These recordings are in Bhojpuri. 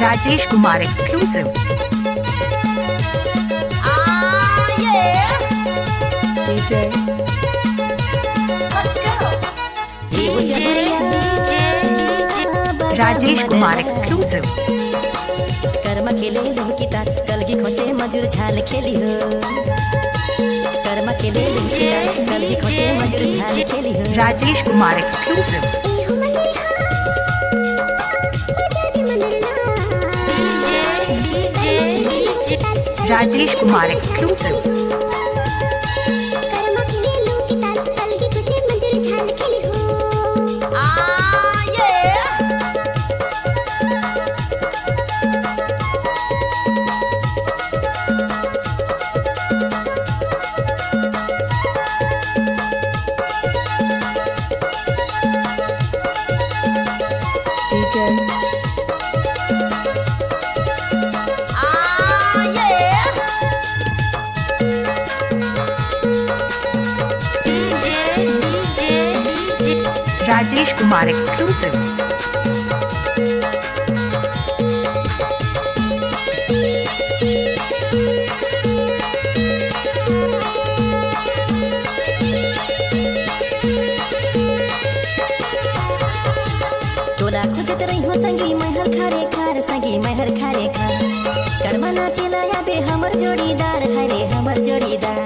Rajesh Kumar exclusive. DJ Rajesh Kumar exclusive. कर्म खेले लोह की तार कलगी खोचे मजूर झाल खेली हो। कर्म खेले लोह की तार कलगी खोचे मजूर झाल खेली हो। Rajesh Kumar exclusive. Rajesh Kumar exclusive. Rajesh Kumar exclusive. तोला खोजत रही हो संगी महर खारे खार संगी महर खारे खार। कर्मा नाचे लाया बे हमर जोड़ीदार हरे हमर जोड़ीदार।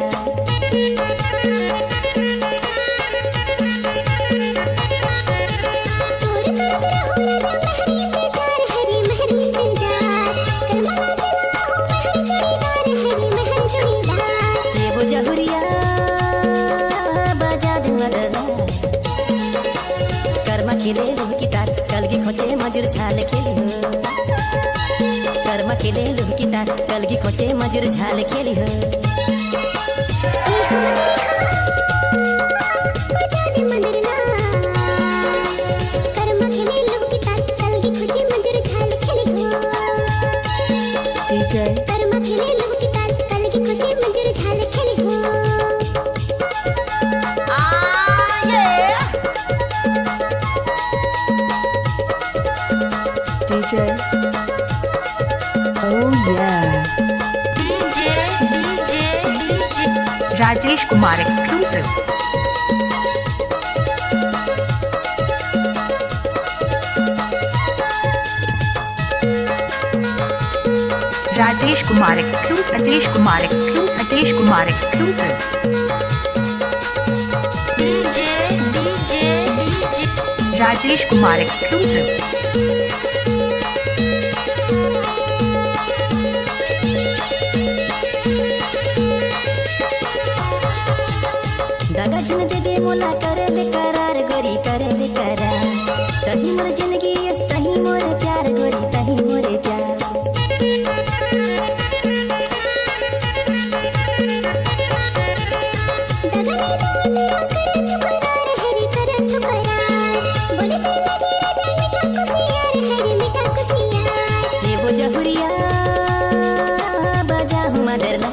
खेले लोह की तार कलगी खोचे मजूर झाल खेली हो। कर्म खेले लोह की तार कलगी खोचे मजूर झाल खेली हो। DJ Oh yeah Rajesh Kumar exclusive. Rajesh Kumar exclusive. Rajesh Kumar exclusive. Rajesh Kumar exclusive. Rajesh Kumar exclusive. दादा जिन दे दे मोला करे ले करार गोरी करे ले करार। तही मोर जिंदगी यस तही मोर प्यार गोरी तही मोर प्यार। ये वो जहुरिया बजा हूँ मदरला।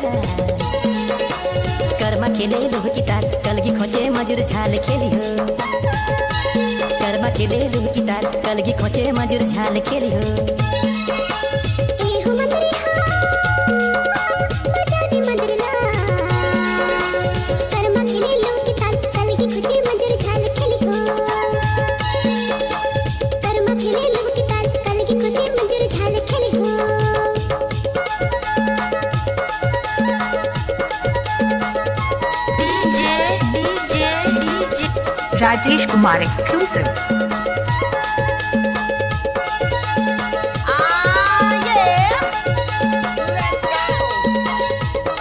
कर्मा खेले लोह की तार कलगी खोचे मजूर झाल खेली हो। कर्मा खेले लोह की तार कलगी खोचे मजूर झाल खेली हो। Rajesh Kumar exclusive.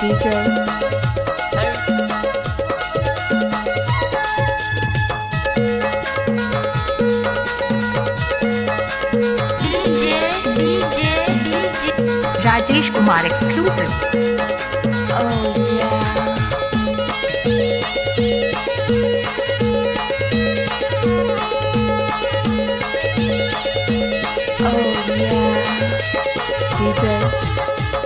DJ Rajesh Kumar exclusive. Oh yeah DJ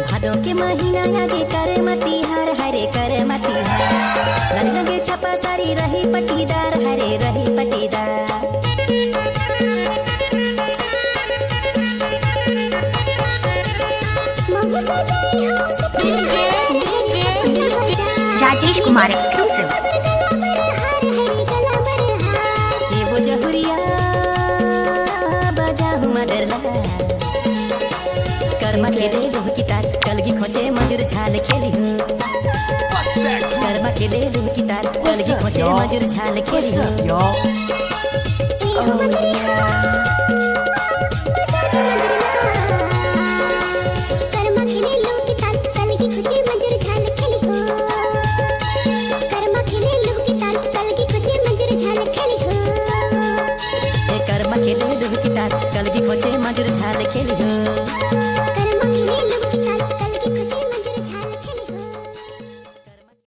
भादों के महीना आगे करे मती हार हरे करे मती हार। लग लगे छपा सारी रही पटीदार हरे रही पटीदार। राजेश कुमार एक्सक्लूसिव। ये वो जहुरिया बजाहु मदरला कर्मा खेले लोह की तार कलगी खोचे मजूर झाल खेली हो कर्मा खेले लोह की तार कलगी खोचे मजूर झाल खेली हो Oh yeah.